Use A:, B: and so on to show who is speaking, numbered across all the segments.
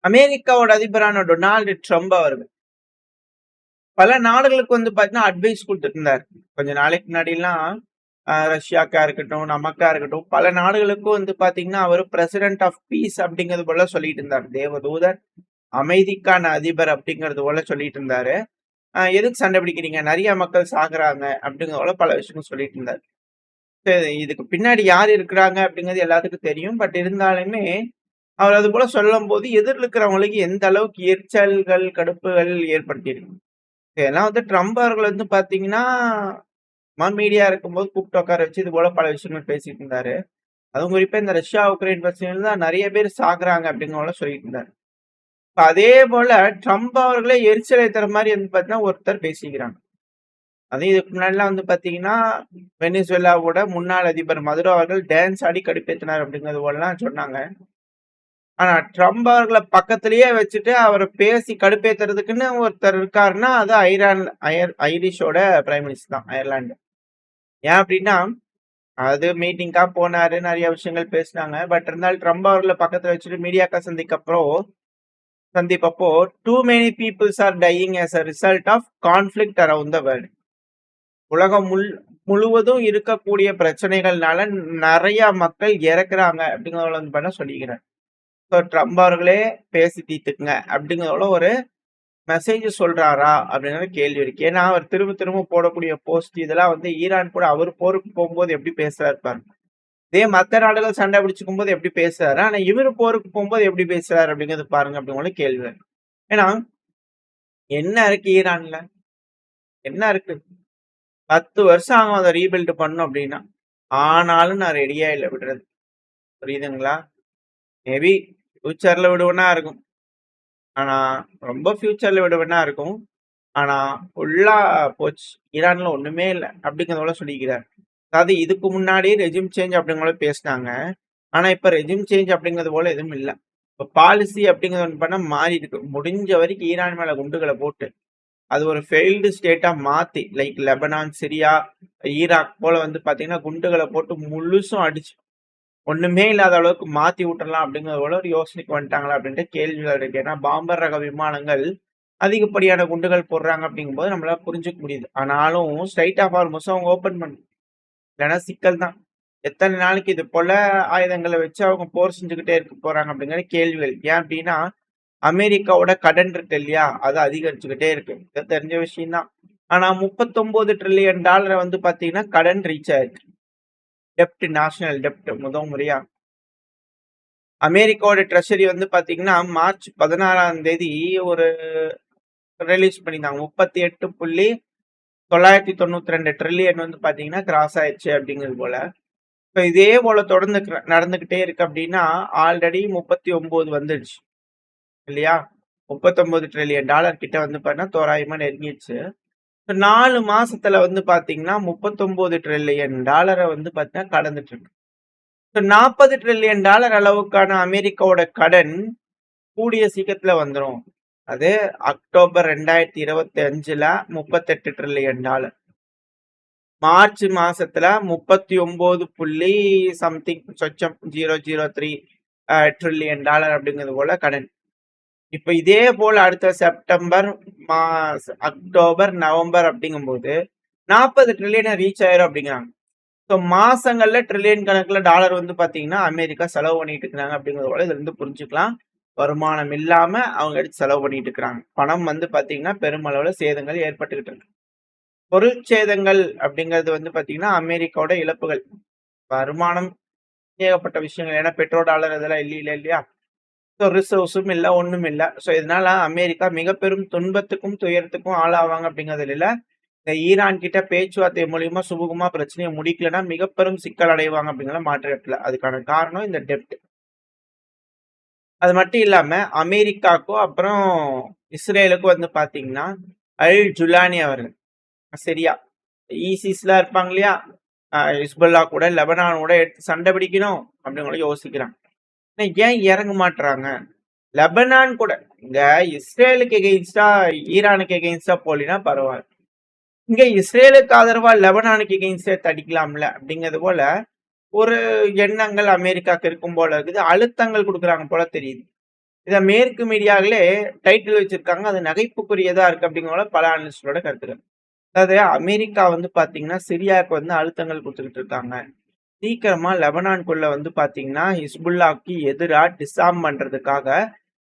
A: அமெரிக்காவோட அதிபரான Donald Trump அவர்கள் பல நாடுகளுக்கு பாத்தீங்கன்னா அட்வைஸ் கொடுத்துட்டு இருந்தாரு. கொஞ்ச நாளைக்கு முன்னாடிலாம் ரஷ்யாக்கா இருக்கட்டும், நமக்கா இருக்கட்டும், பல நாடுகளுக்கும் பாத்தீங்கன்னா அவர் பிரசிடென்ட் ஆஃப் பீஸ் அப்படிங்கிறது போல சொல்லிட்டு இருந்தார். தேவதூதர், அமைதிக்கான அதிபர் அப்படிங்கிறது போல சொல்லிட்டு இருந்தாரு. எதுக்கு சண்டை பிடிக்கிறீங்க, நிறைய மக்கள் சாகுறாங்க அப்படிங்கிற போல பல விஷயங்கள் சொல்லிட்டு இருந்தாரு. இதுக்கு பின்னாடி யார் இருக்கிறாங்க அப்படிங்கிறது எல்லாத்துக்கும் தெரியும். பட் இருந்தாலுமே அவர் அது போல சொல்லும் போது எதிரில் இருக்கிறவங்களுக்கு எந்த அளவுக்கு எரிச்சல்கள், கடுப்புகள் ஏற்படுத்தியிருக்கு. இதெல்லாம் ட்ரம்ப் அவர்கள் பாத்தீங்கன்னா மீடியா இருக்கும்போது கூப்பிட்டு உட்கார வச்சு இது போல பல விஷயங்கள் பேசிட்டு இருந்தாரு. அதுவும் குறிப்பா இந்த ரஷ்யா உக்ரைன் பிரச்சனையில தான் நிறைய பேர் சாகுறாங்க அப்படிங்கிற சொல்லிட்டு இருந்தாரு. அதே போல ட்ரம்ப் அவர்களே எரிச்சலை தர மாதிரி பாத்தீங்கன்னா ஒருத்தர் பேசிக்கிறாங்க. அதுவும் இதுக்கு முன்னாடிலாம் பாத்தீங்கன்னா வெனிசுவேலாவோட முன்னாள் அதிபர் மதுரோ அவர்கள் டான்ஸ் ஆடி கடுப்பேத்தினார் அப்படிங்கிறது போலலாம் சொன்னாங்க. ஆனா ட்ரம்ப் அவர்களை பக்கத்திலேயே வச்சுட்டு அவரை பேசி கடுப்பேத்துறதுக்குன்னு ஒருத்தர் இருக்காருன்னா அது ஐரிஷோட பிரைம் மினிஸ்டர் தான், அயர்லாந்து. ஏன் அப்படின்னா அது மீட்டிங்கா போனாரு, நிறைய விஷயங்கள் பேசினாங்க. பட் இருந்தாலும் ட்ரம்ப் அவர்களை பக்கத்துல வச்சுட்டு மீடியாக்கா சந்திப்பப்போ too many peoples are dying as a result of conflict around the world. உலகம் முழுவதும் இருக்கக்கூடிய பிரச்சனைகள்னால நிறைய மக்கள் இறக்குறாங்க அப்படிங்கிறத பண்ண சொல்லிக்கிறேன். ஸோ ட்ரம்ப் அவர்களே பேசி தீர்த்துக்குங்க அப்படிங்கிறத ஒரு மெசேஜ் சொல்றாரா அப்படிங்கிற கேள்வி இருக்கு. ஏன்னா அவர் திரும்ப திரும்ப போடக்கூடிய போஸ்ட் இதெல்லாம் ஈரான் கூட அவர் போருக்கு போகும்போது எப்படி பேசுறாரு பாருங்க. இதே மற்ற நாடுகள் சண்டை பிடிச்சிக்கும் போது எப்படி பேசுறாரு, ஆனா இவரு போருக்கு போகும்போது எப்படி பேசுறாரு அப்படிங்கிறது பாருங்க அப்படிங்கிற கேள்வி. ஏன்னா என்ன இருக்கு ஈரான்ல, என்ன இருக்கு? 10 வருஷம் ஆகும் அதை ரீபில்ட் பண்ணும் அப்படின்னா. ஆனாலும் நான் ரெடியா இல்லை விடுறது. புரியுதுங்களா? மேபி ஃபியூச்சர்ல விடுவேனா இருக்கும். ஆனா ரொம்ப ஃபியூச்சர்ல விடுவேனா இருக்கும். ஆனா ஃபுல்லா போச்சு. ஈரான்ல ஒண்ணுமே இல்லை அப்படிங்கிறதோட சொல்லிக்கிறார். அதாவது இதுக்கு முன்னாடி ரெஜிம் சேஞ்ச் அப்படிங்கிற பேசினாங்க. ஆனா இப்ப ரெஜிம் சேஞ்ச் அப்படிங்கிறது போல எதுவும் இல்லை. இப்ப பாலிசி அப்படிங்கிறது பண்ண மாறி இருக்கு. முடிஞ்ச வரைக்கும் ஈரான் மேல குண்டுகளை போட்டு அது ஒரு ஃபெயில்டு ஸ்டேட்டா மாத்தி, லைக் லெபனான், சிரியா, ஈராக் போல பாத்தீங்கன்னா குண்டுகளை போட்டு முழுசும் அடிச்சு ஒண்ணுமே இல்லாத அளவுக்கு மாத்தி விட்டுறலாம் அப்படிங்கிறது போல ஒரு யோசனைக்கு வந்துட்டாங்களா அப்படின்ட்டு கேள்விகள் இருக்கு. ஏன்னா பாம்பர் ரக விமானங்கள் அதிகப்படியான குண்டுகள் போடுறாங்க அப்படிங்கும்போது நம்மளால புரிஞ்சுக்க முடியுது. ஆனாலும் ஸ்ட்ரைட் ஆஃப் ஹார்மஸும் அவங்க ஓபன் பண்ணு, இல்லைன்னா சிக்கல் தான். எத்தனை நாளைக்கு இது போல ஆயுதங்களை வச்சு அவங்க போர் செஞ்சுக்கிட்டே இருக்க போறாங்க அப்படிங்கிற கேள்விகள். ஏன் அப்படின்னா அமெரிக்காவோட கடன் இருக்கு இல்லையா, அது அதிகரிச்சுக்கிட்டே இருக்கு. இது தெரிஞ்ச விஷயம் தான். ஆனா 39 ட்ரில்லியன் டாலரை பாத்தீங்கன்னா கடன் ரீச் ஆயிருக்கு. டெப்ட், நேஷனல் டெப்ட் முதல் முறையா அமெரிக்காவோட ட்ரெஷரி பாத்தீங்கன்னா மார்ச் 16ஆம் தேதி ஒரு ரிலீஸ் பண்ணியிருந்தாங்க. 38.992 ட்ரில்லியன் பாத்தீங்கன்னா கிராஸ் ஆயிடுச்சு அப்படிங்கிறது போல. இப்போ இதே போல தொடர்ந்து நடந்துகிட்டே இருக்கு அப்படின்னா ஆல்ரெடி 39 வந்துடுச்சு இல்லையா? 39 ட்ரில்லியன் டாலர் கிட்ட பாத்தீங்கன்னா தோராயமா நெருங்கிடுச்சு. 4 மாசத்துல பாத்தீங்கன்னா 39 ட்ரில்லியன் டாலரை பாத்தீங்கன்னா கடந்துட்டு இருக்கு. 40 ட்ரில்லியன் டாலர் அளவுக்கான அமெரிக்காவோட கடன் கூடிய சீக்கிரத்துல வந்துடும். அது அக்டோபர் 2025ல 38 ட்ரில்லியன் டாலர். மார்ச் மாசத்துல 39 சம்திங் சொச்சம் 003 ட்ரில்லியன் டாலர் அப்படிங்கிறது போல கடன். இப்ப இதே போல அடுத்த செப்டம்பர், அக்டோபர், நவம்பர் அப்படிங்கும்போது 40 ட்ரில்லியனை ரீச் ஆயிரும் அப்படிங்கிறாங்க. ஸோ மாசங்கள்ல ட்ரில்லியன் கணக்குல டாலர் பாத்தீங்கன்னா அமெரிக்கா செலவு பண்ணிட்டு இருக்கிறாங்க அப்படிங்கிறது போல இதுல புரிஞ்சுக்கலாம். வருமானம் இல்லாம அவங்க எடுத்து செலவு பண்ணிட்டு இருக்கிறாங்க. பணம் பாத்தீங்கன்னா பெருமளவுல சேதங்கள் ஏற்பட்டுக்கிட்டு இருக்கு. பொருள் சேதங்கள் அப்படிங்கிறது பாத்தீங்கன்னா அமெரிக்காவோட இழப்புகள். வருமானம் ஏகப்பட்ட விஷயங்கள், ஏன்னா பெட்ரோல் டாலர் இதெல்லாம் இல்லையா. ஸோ ரிசர்வ்ஸும் இல்லை, ஒன்றும் இல்லை. ஸோ இதனால அமெரிக்கா மிக பெரும் துன்பத்துக்கும் துயரத்துக்கும் ஆளாவாங்க அப்படிங்கிறது இல்லை. இந்த ஈரான் கிட்ட பேச்சுவார்த்தை மூலியமா சுமூகமா பிரச்சனையை முடிக்கலன்னா மிக பெரும் சிக்கல் அடைவாங்க அப்படிங்கிற மாற்றத்துல. அதுக்கான காரணம் இந்த டெப்ட். அது மட்டும் இல்லாம அமெரிக்காவுக்கும் அப்புறம் இஸ்ரேலுக்கும் பாத்தீங்கன்னா அல் ஜுலானி அவர்கள் சரியா ஈசிஸ்லாம் இருப்பாங்க இல்லையா, ஹிஸ்புல்லா கூட லெபனானோட எடுத்து சண்டை பிடிக்கணும் அப்படிங்கிற யோசிக்கிறாங்க. ஏன் இறங்க மாட்டுறாங்க? லெபனான் கூட இங்க இஸ்ரேலுக்கு எகெயின்ஸ்டா ஈரானுக்கு எகெயின்ஸ்டா போலினா பரவாயில்ல, இங்க இஸ்ரேலுக்கு ஆதரவா லெபனானுக்கு எகெயின்ஸ்டா தடிக்கலாம்ல அப்படிங்கிறது போல ஒரு எண்ணங்கள் அமெரிக்காவுக்கு இருக்கும் போல இருக்குது. அழுத்தங்கள் கொடுக்குறாங்க போல தெரியுது. இத மேற்கு மீடியாக்களே டைட்டில் வச்சிருக்காங்க. அது நகைப்புக்குரியதா இருக்கு அப்படிங்கிற பல அனலிஸ்ட்டோட கருத்துக்கள். அதாவது அமெரிக்கா வந்து பார்த்தீங்கன்னா, சிரியாவுக்கு வந்து அழுத்தங்கள் குடுத்துக்கிட்டு இருக்காங்க. சீக்கிரமா லெபனான்குள்ள வந்து பார்த்தீங்கன்னா, ஹிஸ்புல்லாஹ்க்கு எதிரா டிஸார்ம் பண்றதுக்காக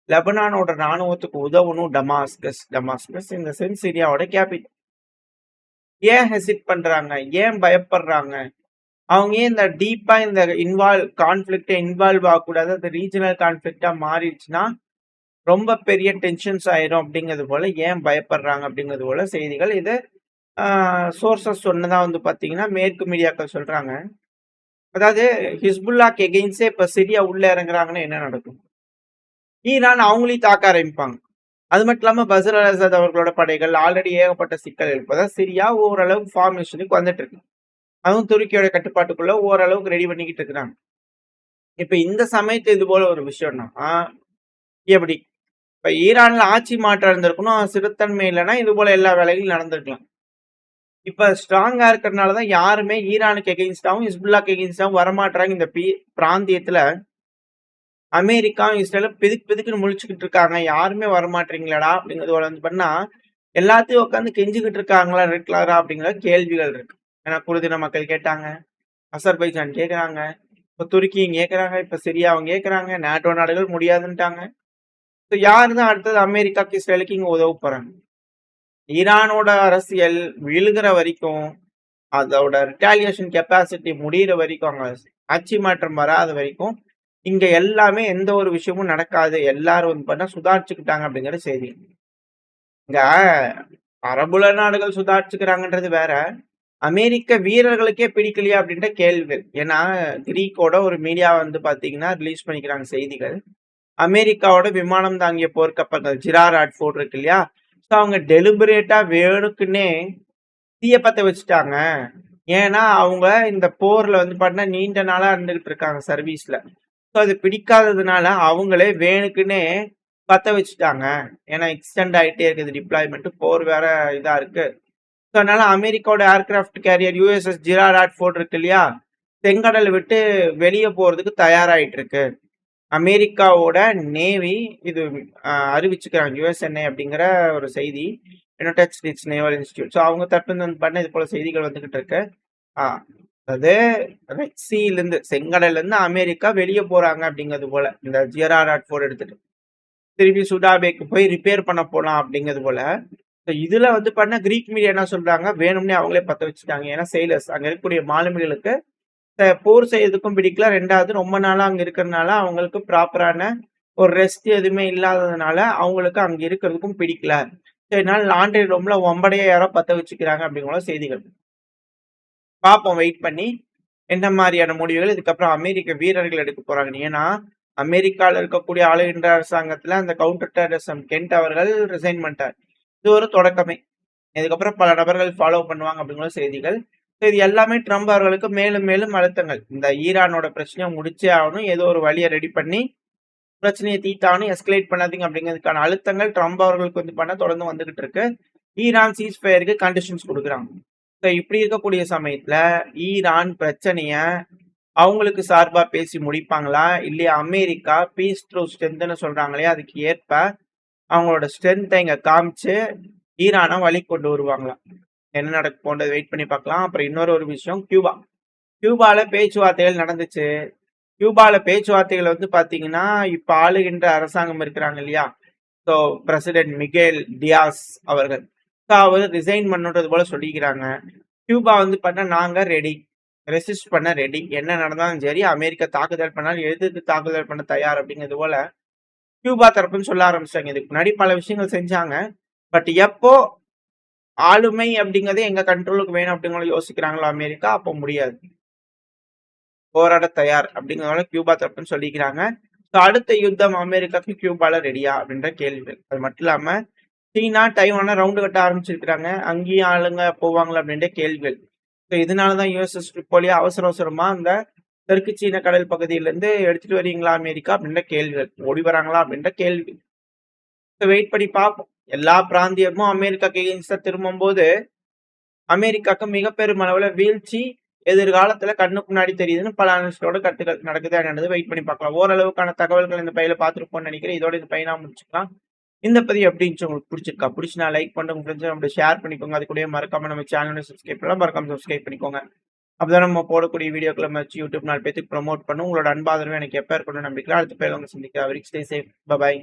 A: லெபனானோட ராணுவத்துக்கு உதவணும் டமாஸ்கஸ். டமாஸ்கஸ் இந்த சென்ஸ் சிரியாவோட கேபிட்டல். ஏன் ஹெசிட் பண்றாங்க? ஏன் பயப்படுறாங்க? அவங்க ஏன் இந்த டீப்பா இந்த கான்ஃப்ளிக்ட்ட இன்வால்வ் ஆகக்கூடாது. அது ரீஜினல் கான்ஃப்ளிக்ட்டா மாறிடுச்சுன்னா, ரொம்ப பெரிய டென்ஷன்ஸ் ஆயிரும் அப்படிங்கிறது போல ஏன் பயப்படுறாங்க அப்படிங்கிறது போல செய்திகள். இது ஆ சோர்சஸ் சொன்னதா வந்து பார்த்தீங்கன்னா, மேற்கு மீடியாக்கள் சொல்றாங்க. அதாவது ஹிஸ்புல்லாஹ்க்கு எகெயின்ஸ்டே இப்ப சிரியா உள்ள இறங்குறாங்கன்னா என்ன நடக்கும்? ஈரான் அவங்களையும் தாக்க ஆரம்பிப்பாங்க. அது மட்டும் இல்லாம பஷர் அல் அசாத் அவர்களோட படைகள் ஆல்ரெடி ஏகப்பட்ட சிக்கல் இருப்பதா சிரியா ஓரளவுக்கு ஃபார்மேஷனுக்கு வந்துட்டு இருக்கு. அதுவும் துருக்கியோட கட்டுப்பாட்டுக்குள்ள ஓரளவுக்கு ரெடி பண்ணிக்கிட்டு இருக்கிறாங்க. இப்ப இந்த சமயத்துல இது போல ஒரு விஷயம்னா எப்படி? இப்ப ஈரான்ல ஆட்சி மாற்றம் இருந்திருக்கணும். ஸ்திரத்தன்மை இல்லைன்னா இது போல எல்லா வேலைகளும் நடந்திருக்கலாம். இப்ப ஸ்ட்ராங்கா இருக்கிறதுனால தான் யாருமே ஈரானுக்கு எகெயின்ஸ்டாவும், ஹிஸ்புல்லாஹ்க்கு எகெயின்ஸ்டாவும் வரமாட்றாங்க. இந்த பிராந்தியத்துல அமெரிக்காவும், இஸ்ரேலும் பிதுக்கு பிதுக்குன்னு முழிச்சுக்கிட்டு இருக்காங்க. யாருமே வரமாட்றீங்களேடா அப்படிங்கிறது வந்து பண்ணா, எல்லாத்தையும் உட்காந்து கெஞ்சிக்கிட்டு இருக்காங்களா ரெகுலரா அப்படிங்கிற கேள்விகள் இருக்கு. ஏன்னா குர்தின மக்கள் கேட்டாங்க, அசர்பைஜான் கேட்கறாங்க, இப்ப துருக்கியும் கேட்கறாங்க, இப்ப சிரியாவும் கேட்கறாங்க, நேட்டோ நாடுகள் முடியாதுன்ட்டாங்க. ஸோ யாரு தான் அடுத்தது அமெரிக்காக்கு, இஸ்ரேலுக்கு இங்க உதவ போறாங்க? ஈரானோட அரசியல் விழுகிற வரைக்கும், அதோட ரிட்டாலியேஷன் கெப்பாசிட்டி முடியிற வரைக்கும், அங்க ஆட்சி மாற்றம் வராத வரைக்கும், இங்க எல்லாமே எந்த ஒரு விஷயமும் நடக்காது. எல்லாரும் வந்து பண்ணா சுதாரிச்சுக்கிட்டாங்க அப்படிங்கிற செய்தி. இங்க அரபுல நாடுகள் சுதாரிச்சுக்கிறாங்கன்றது வேற. அமெரிக்க வீரர்களுக்கே பிடிக்கலையா அப்படின்ற கேள்விகள். ஏன்னா கிரீக்கோட ஒரு மீடியா வந்து பாத்தீங்கன்னா ரிலீஸ் பண்ணிக்கிறாங்க செய்திகள். அமெரிக்காவோட விமானம் தாங்கிய போர்க்கப்பல்கள் ஜிராராட் ஃபோர்ட் இருக்கு இல்லையா? ஸோ அவங்க டெலிபரேட்டா வேணுக்குன்னே தீய பத்த வச்சுட்டாங்க. ஏன்னா அவங்க இந்த போர்ல வந்து பாத்தீங்கன்னா நீண்ட நாளா இருந்துகிட்டு இருக்காங்க சர்வீஸ்ல. ஸோ அது பிடிக்காததுனால அவங்களே வேணுக்குன்னே பத்த வச்சுட்டாங்க. ஏன்னா எக்ஸ்டெண்ட் ஆயிட்டே இருக்குது டிப்ளாய்மெண்ட். போர் வேற இதா இருக்கு. ஸோ அதனால அமெரிக்காவோட ஏர்கிராஃப்ட் கேரியர் USS ஜிராராட் ஃபோர்ட் இருக்கு இல்லையா? செங்கடல் விட்டு வெளியே போறதுக்கு தயாராயிட்டு இருக்கு. அமெரிக்காவோட நேவி இது அறிவிச்சுக்கிறாங்க. USNA அப்படிங்கிற ஒரு செய்தி. United states naval institute. So அவங்க தரப்புல வந்து பண்ண இது போல செய்திகள் வந்துகிட்டு இருக்கு. ஆ அதாவது ரெட் சீல இருந்து செங்கடல்ல இருந்து அமெரிக்கா வெளியே போறாங்க அப்படிங்கிறது போல இந்த ஜிராராட் ஃபோர்ட் எடுத்துட்டு திருப்பி சுடாபேக்கு போய் ரிப்பேர் பண்ண போலாம் அப்படிங்கிறது போல. இதுல வந்து பண்ண கிரீக் மீடியா என்ன சொல்றாங்க? வேணும்னே அவங்களே பத்த வச்சுட்டாங்க. ஏன்னா செயலர்ஸ் அங்க இருக்கக்கூடிய மாலுமிகளுக்கு போர் செய்யறதுக்கும் பிடிக்கல. 2வது ரொம்ப நாளா அங்க இருக்கிறதுனால அவங்களுக்கு ப்ராப்பரான ஒரு ரெஸ்ட் எதுவுமே இல்லாததுனால அவங்களுக்கு அங்க இருக்கிறதுக்கும் பிடிக்கல. இதனால லாண்ட்ரி ரூம்ல ஒம்படையா யாரோ பத்த வச்சுக்கிறாங்க அப்படிங்கிற செய்திகள். பார்ப்போம் வெயிட் பண்ணி என்ன மாதிரியான முடிவுகள் இதுக்கப்புறம் அமெரிக்க வீரர்கள் எடுக்க போறாங்க. ஏன்னா அமெரிக்கால இருக்கக்கூடிய ஆளுகின்ற அரசாங்கத்துல அந்த கவுண்டர் டெரரிசம் கென்ட் அவர்கள் ரிசைன் பண்ணிட்டார். இது ஒரு தொடக்கமே. இதுக்கப்புறம் பல நபர்கள் ஃபாலோ பண்ணுவாங்க அப்படிங்கிற செய்திகள். இது எல்லாமே ட்ரம்ப் அவர்களுக்கு மேலும் மேலும் அழுத்தங்கள். இந்த ஈரானோட பிரச்சனையை முடிச்சே ஆகணும். ஏதோ ஒரு வழியை ரெடி பண்ணி பிரச்சனையை தீர்த்தாகணும். எஸ்கலேட் பண்ணாதீங்க அப்படிங்கிறதுக்கான அழுத்தங்கள் ட்ரம்ப் அவர்களுக்கு வந்து பண்ண தொடர்ந்து வந்துகிட்டு இருக்கு. ஈரான் சீஸ்ஃபயருக்கு கண்டிஷன்ஸ் கொடுக்குறாங்க. ஸோ இப்படி இருக்கக்கூடிய சமயத்துல ஈரான் பிரச்சனைய அவங்களுக்கு சார்பா பேசி முடிப்பாங்களா? இல்லையா அமெரிக்கா பீஸ் த்ரூ ஸ்ட்ரென்த்னு சொல்றாங்க இல்லையா? அதுக்கு ஏற்ப அவங்களோட ஸ்ட்ரென்த்தை இங்க காமிச்சு ஈரானை வழி கொண்டு வருவாங்களா? என்ன நடக்க போன்றது வெயிட் பண்ணி பார்க்கலாம். அப்புறம் இன்னொரு விஷயம் கியூபால பேச்சுவார்த்தைகள் நடந்துச்சு. கியூபால பேச்சுவார்த்தைகள் வந்து பாத்தீங்கன்னா இப்ப ஆளுகின்ற அரசாங்கம் இருக்கிறாங்க இல்லையா? ஸோ பிரசிடென்ட் மிகேல் டியாஸ் அவர்கள் அவர் ரிசைன் பண்ணுன்றது போல சொல்லிக்கிறாங்க. கியூபா வந்து பண்ண நாங்க ரெடி, ரெசிஸ்ட் பண்ண ரெடி, என்ன நடந்தாலும் சரி அமெரிக்கா தாக்குதல் பண்ணாலும் எதிர்த்து தாக்குதல் பண்ண தயார் அப்படிங்கிறது போல கியூபா தரப்புன்னு சொல்ல ஆரம்பிச்சாங்க. இதுக்கு முன்னாடி பல விஷயங்கள் செஞ்சாங்க. பட் எப்போ ஆளுமை அப்படிங்கறதே எங்க கண்ட்ரோலுக்கு வேணும் அப்படிங்கிற யோசிக்கிறாங்களோ அமெரிக்கா, அப்போ முடியாது. போராட தயார் அப்படிங்கிறதால கியூபா தரப்புன்னு சொல்லிக்கிறாங்க. அடுத்த யுத்தம் அமெரிக்காக்கு கியூபால ரெடியா அப்படின்ற கேள்விகள். அது மட்டும் இல்லாம சீனா டைவான ரவுண்டு கட்ட ஆரம்பிச்சிருக்கிறாங்க. அங்கேயும் ஆளுங்க போவாங்களா அப்படின்ற கேள்விகள். இதனாலதான் USS ட்ரிப்போலியா அவசர அவசரமா அந்த தெற்கு சீன கடல் பகுதியிலிருந்து எடுத்துட்டு வரீங்களா அமெரிக்கா அப்படின்ற கேள்விகள். ஓடி வராங்களா அப்படின்ற கேள்வி. வெயிட் பண்ணி பார்ப்போம். எல்லா பிராந்தியமும் அமெரிக்காக்கு எகெயின்ஸ்டா திரும்பும் போது அமெரிக்காக்கு மிக பெரும் அளவுல வீழ்ச்சி, எதிர்காலத்துல கண்ணுக்கு முன்னாடி தெரியுதுன்னு பல அனலிஸ்ட்டோட கருத்துக்கள் நடக்குதா என்னது வெயிட் பண்ணி பார்க்கலாம். ஓரளவுக்கான தகவல்கள் இந்த பதிவுல பார்த்திருப்போம்னு நினைக்கிறேன். இதோட இந்த பதிவ நாம முடிச்சுக்கலாம். இந்த பதிவு எப்படி இருந்துச்சு உங்களுக்கு பிடிச்சிருக்கா? பிடிச்சுனா லைக் பண்ணுங்க. உங்க ஃப்ரெண்ட்ஸ் நம்மட்ட ஷேர் பண்ணிக்கோங்க. அது கூடவே மறக்காம நம்ம சேனலை சப்ஸ்கிரைப் பண்ணலாம். மறக்காம சப்ஸ்கிரைப் பண்ணிக்கோங்க. அப்பதான் நம்ம போடக்கூடிய வீடியோக்கள வச்சு YouTube 4 பேத்துக்கு ப்ரமோட் பண்ணும். உங்களோட அன்பு ஆதரவு எனக்கு எப்ப இருக்கணும்னு நம்பிக்கையில அடுத்த பதிவுல உங்கள சந்திக்கிறேன். Stay safe. பை.